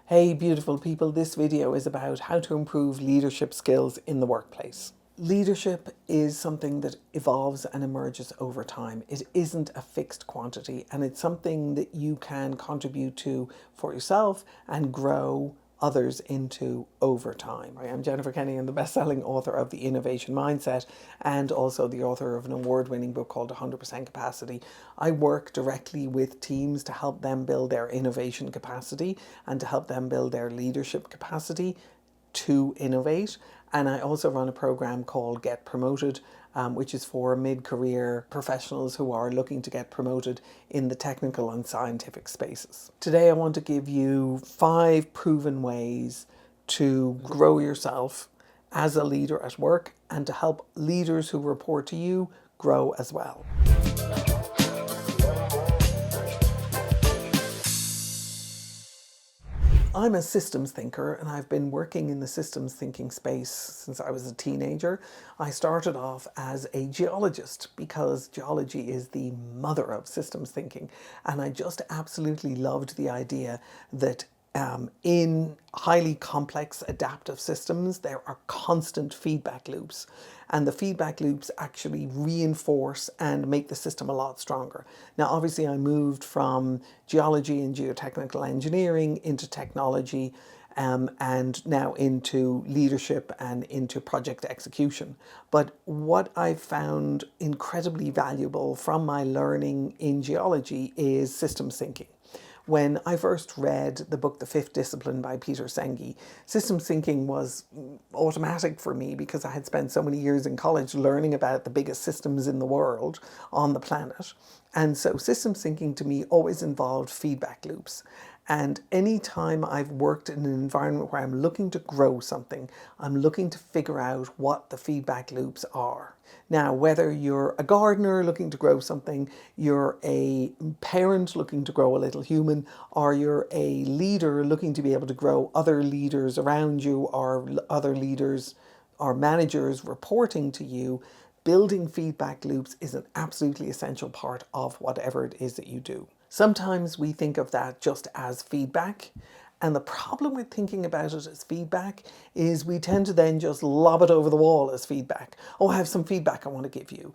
Hey beautiful people, this video is about how to improve leadership skills in the workplace. Leadership is something that evolves and emerges over time. It isn't a fixed quantity, and it's something that you can contribute to for yourself and grow others into over time. I am Jennifer Kenny, and the best-selling author of The Innovation Mindset and also the author of an award-winning book called 100% Capacity. I work directly with teams to help them build their innovation capacity and to help them build their leadership capacity to innovate. And I also run a program called Get Promoted, which is for mid-career professionals who are looking to get promoted in the technical and scientific spaces. Today I want to give you 5 proven ways to grow yourself as a leader at work and to help leaders who report to you grow as well. I'm a systems thinker, and I've been working in the systems thinking space since I was a teenager. I started off as a geologist because geology is the mother of systems thinking, and I just absolutely loved the idea that in highly complex adaptive systems, there are constant feedback loops, and the feedback loops actually reinforce and make the system a lot stronger. Now, obviously, I moved from geology and geotechnical engineering into technology, and now into leadership and into project execution. But what I've found incredibly valuable from my learning in geology is systems thinking. When I first read the book The Fifth Discipline by Peter Senge, systems thinking was automatic for me because I had spent so many years in college learning about the biggest systems in the world on the planet. And so systems thinking to me always involved feedback loops. And anytime I've worked in an environment where I'm looking to grow something, I'm looking to figure out what the feedback loops are. Now, whether you're a gardener looking to grow something, you're a parent looking to grow a little human, or you're a leader looking to be able to grow other leaders around you, or other leaders or managers reporting to you, building feedback loops is an absolutely essential part of whatever it is that you do. Sometimes we think of that just as feedback. And the problem with thinking about it as feedback is we tend to then just lob it over the wall as feedback. Oh, I have some feedback I want to give you.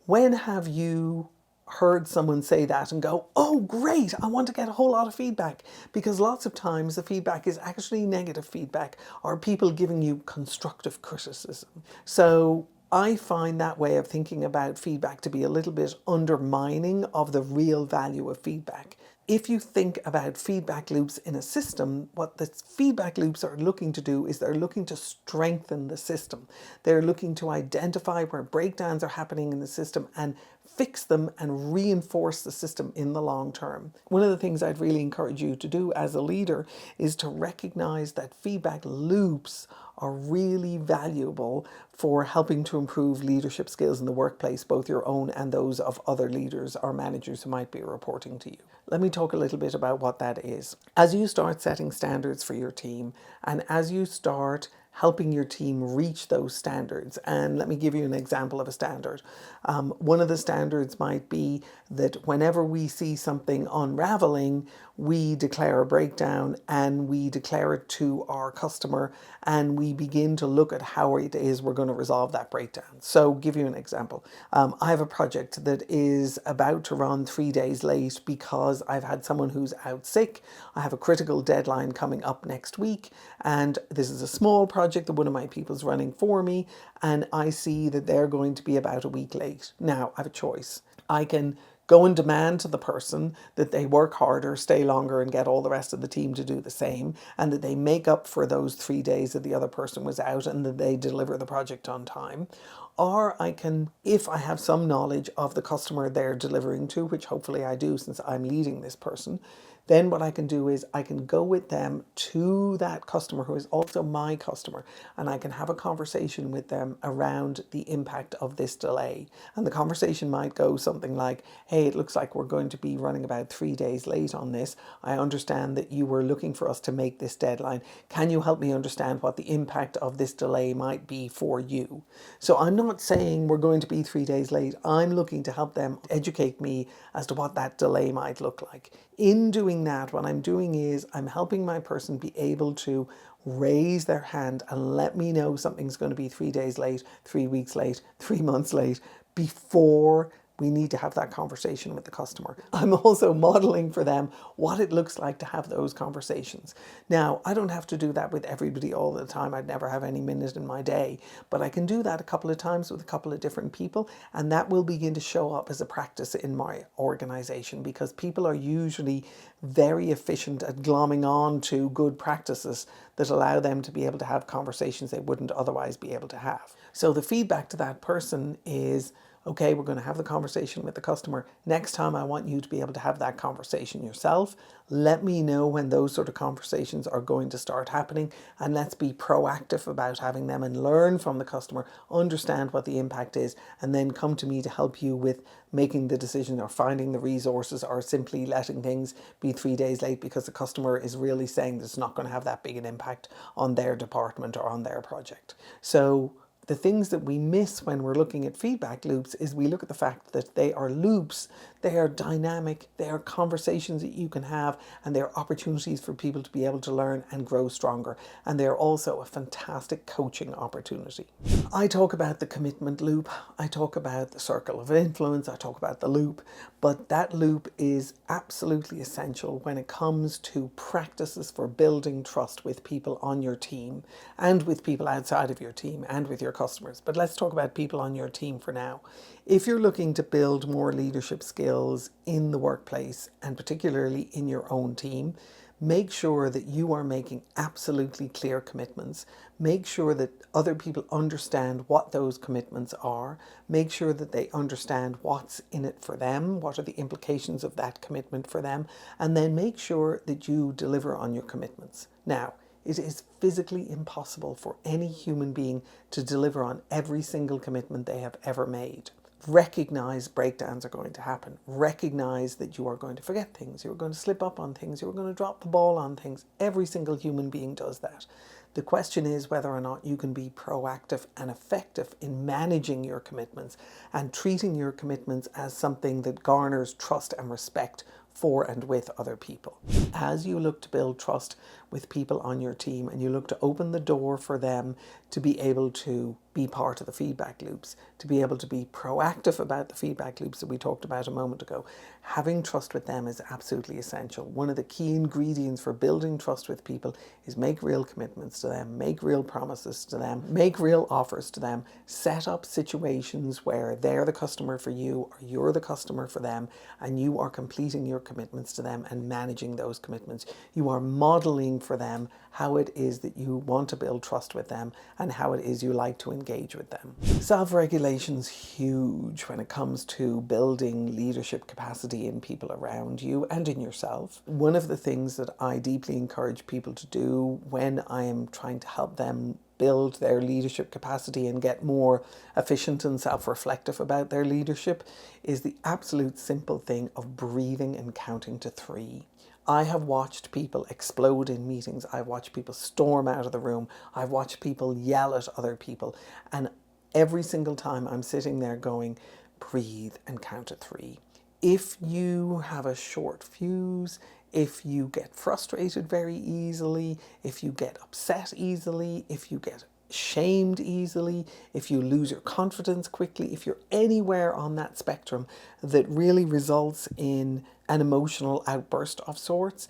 When have you heard someone say that and go, oh, great, I want to get a whole lot of feedback? Because lots of times the feedback is actually negative feedback or people giving you constructive criticism. So I find that way of thinking about feedback to be a little bit undermining of the real value of feedback. If you think about feedback loops in a system, what the feedback loops are looking to do is they're looking to strengthen the system. They're looking to identify where breakdowns are happening in the system and fix them and reinforce the system in the long term. One of the things I'd really encourage you to do as a leader is to recognize that feedback loops are really valuable for helping to improve leadership skills in the workplace, both your own and those of other leaders or managers who might be reporting to you. Let me talk a little bit about what that is. As you start setting standards for your team, and as you start helping your team reach those standards. And let me give you an example of a standard. One of the standards might be that whenever we see something unraveling, we declare a breakdown and we declare it to our customer and we begin to look at how it is we're going to resolve that breakdown. So give you an example. I have a project that is about to run 3 days late because I've had someone who's out sick. I have a critical deadline coming up next week, and this is a small project that one of my people's running for me, and I see that they're going to be about a week late. Now, I have a choice. I can go and demand to the person that they work harder, stay longer, and get all the rest of the team to do the same, and that they make up for those 3 days that the other person was out and that they deliver the project on time. Or I can, if I have some knowledge of the customer they're delivering to, which hopefully I do since I'm leading this person, then what I can do is I can go with them to that customer who is also my customer, and I can have a conversation with them around the impact of this delay. And the conversation might go something like, hey, it looks like we're going to be running about 3 days late on this. I understand that you were looking for us to make this deadline. Can you help me understand what the impact of this delay might be for you? So I'm not saying we're going to be 3 days late. I'm looking to help them educate me as to what that delay might look like. In doing doing that, what I'm doing is I'm helping my person be able to raise their hand and let me know something's going to be 3 days late, 3 weeks late, 3 months late, before we need to have that conversation with the customer. I'm also modeling for them what it looks like to have those conversations. Now, I don't have to do that with everybody all the time. I'd never have any minute in my day, but I can do that a couple of times with a couple of different people, and that will begin to show up as a practice in my organization, because people are usually very efficient at glomming on to good practices that allow them to be able to have conversations they wouldn't otherwise be able to have. So the feedback to that person is, okay, we're going to have the conversation with the customer. Next time, I want you to be able to have that conversation yourself. Let me know when those sort of conversations are going to start happening, and let's be proactive about having them and learn from the customer, understand what the impact is, and then come to me to help you with making the decision or finding the resources, or simply letting things be 3 days late because the customer is really saying that it's not going to have that big an impact on their department or on their project. So the things that we miss when we're looking at feedback loops is we look at the fact that they are loops, they are dynamic, they are conversations that you can have, and they are opportunities for people to be able to learn and grow stronger. And they're also a fantastic coaching opportunity. I talk about the commitment loop, I talk about the circle of influence, I talk about the loop, but that loop is absolutely essential when it comes to practices for building trust with people on your team, and with people outside of your team, and with your customers. But let's talk about people on your team for now. If you're looking to build more leadership skills in the workplace, and particularly in your own team, make sure that you are making absolutely clear commitments. Make sure that other people understand what those commitments are. Make sure that they understand what's in it for them, what are the implications of that commitment for them, and then make sure that you deliver on your commitments. Now, it is physically impossible for any human being to deliver on every single commitment they have ever made. Recognize breakdowns are going to happen. Recognize that you are going to forget things. You're going to slip up on things. You're going to drop the ball on things. Every single human being does that. The question is whether or not you can be proactive and effective in managing your commitments and treating your commitments as something that garners trust and respect for and with other people. As you look to build trust with people on your team, and you look to open the door for them to be able to be part of the feedback loops, to be able to be proactive about the feedback loops that we talked about a moment ago, having trust with them is absolutely essential. One of the key ingredients for building trust with people is make real commitments to them, make real promises to them, make real offers to them, set up situations where they're the customer for you or you're the customer for them, and you are completing your commitments to them and managing those commitments. You are modeling for them how it is that you want to build trust with them and how it is you like to engage with them. Self-regulation's huge when it comes to building leadership capacity in people around you and in yourself. One of the things that I deeply encourage people to do when I am trying to help them build their leadership capacity and get more efficient and self-reflective about their leadership is the absolute simple thing of breathing and counting to 3. I have watched people explode in meetings. I've watched people storm out of the room. I've watched people yell at other people. And every single time I'm sitting there going, breathe and count to 3. If you have a short fuse, if you get frustrated very easily, if you get upset easily, if you get shamed easily, if you lose your confidence quickly, if you're anywhere on that spectrum that really results in an emotional outburst of sorts,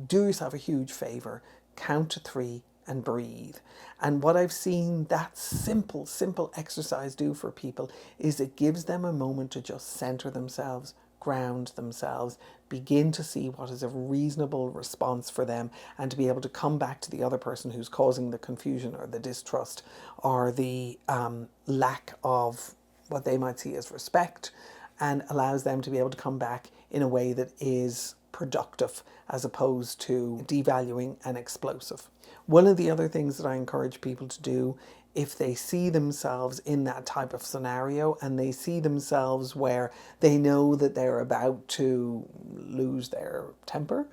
do yourself a huge favor, count to 3 and breathe. And what I've seen that simple exercise do for people is it gives them a moment to just center themselves, ground themselves, begin to see what is a reasonable response for them, and to be able to come back to the other person who's causing the confusion or the distrust or the lack of what they might see as respect, and allows them to be able to come back in a way that is productive as opposed to devaluing and explosive. One of the other things that I encourage people to do, if they see themselves in that type of scenario and they see themselves where they know that they're about to lose their temper,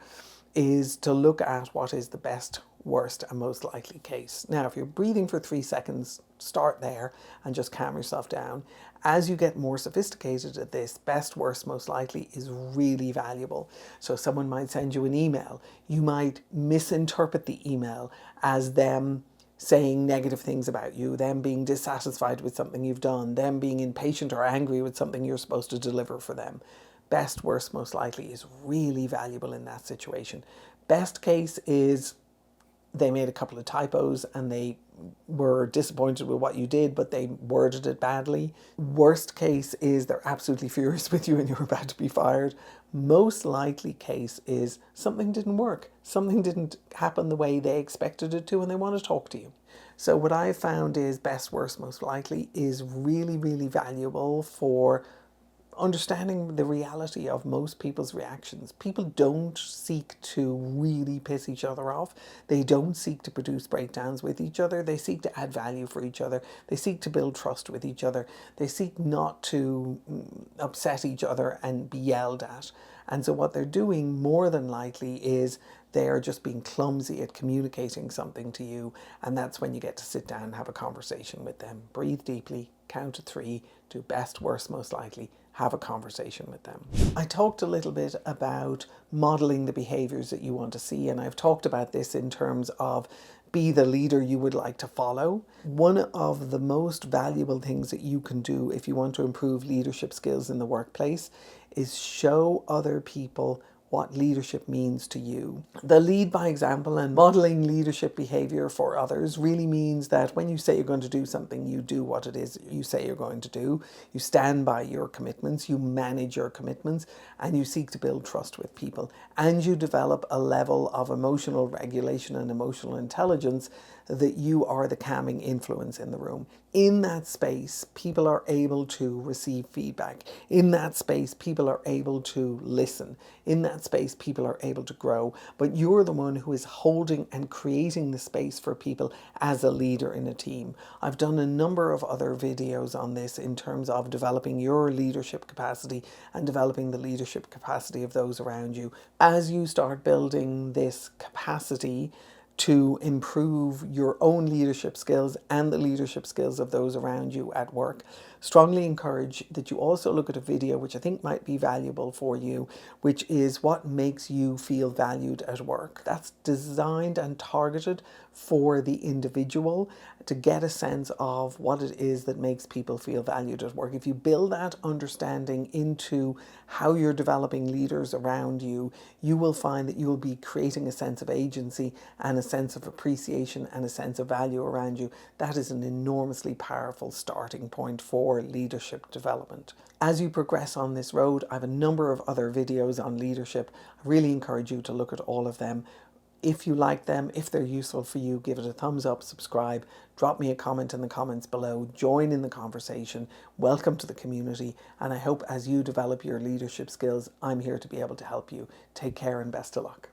is to look at what is the best worst and most likely case. Now, if you're breathing for 3 seconds, start there and just calm yourself down. As you get more sophisticated at this, best, worst, most likely is really valuable. So someone might send you an email. You might misinterpret the email as them saying negative things about you, them being dissatisfied with something you've done, them being impatient or angry with something you're supposed to deliver for them. Best, worst, most likely is really valuable in that situation. Best case is they made a couple of typos and they were disappointed with what you did, but they worded it badly. Worst case is they're absolutely furious with you and you're about to be fired. Most likely case is something didn't work. Something didn't happen the way they expected it to and they want to talk to you. So what I've found is best, worst, most likely is really, really valuable for understanding the reality of most people's reactions. People don't seek to really piss each other off. They don't seek to produce breakdowns with each other. They seek to add value for each other. They seek to build trust with each other. They seek not to upset each other and be yelled at. And so what they're doing more than likely is they're just being clumsy at communicating something to you. And that's when you get to sit down and have a conversation with them. Breathe deeply, count to 3, do best, worst, most likely, have a conversation with them. I talked a little bit about modeling the behaviors that you want to see, and I've talked about this in terms of be the leader you would like to follow. One of the most valuable things that you can do if you want to improve leadership skills in the workplace is show other people what leadership means to you. The lead by example and modeling leadership behavior for others really means that when you say you're going to do something, you do what it is you say you're going to do. You stand by your commitments, you manage your commitments, and you seek to build trust with people. And you develop a level of emotional regulation and emotional intelligence that you are the calming influence in the room. In that space, people are able to receive feedback. In that space, people are able to listen. In that space, people are able to grow. But you're the one who is holding and creating the space for people as a leader in a team. I've done a number of other videos on this in terms of developing your leadership capacity and developing the leadership capacity of those around you. As you start building this capacity to improve your own leadership skills and the leadership skills of those around you at work, strongly encourage that you also look at a video which I think might be valuable for you, which is what makes you feel valued at work. That's designed and targeted for the individual to get a sense of what it is that makes people feel valued at work. If you build that understanding into how you're developing leaders around you, you will find that you will be creating a sense of agency and a sense of appreciation and a sense of value around you. That is an enormously powerful starting point for leadership development. As you progress on this road, I have a number of other videos on leadership. I really encourage you to look at all of them. If you like them, if they're useful for you, give it a thumbs up, subscribe, drop me a comment in the comments below, join in the conversation, welcome to the community, and I hope as you develop your leadership skills, I'm here to be able to help you. Take care and best of luck.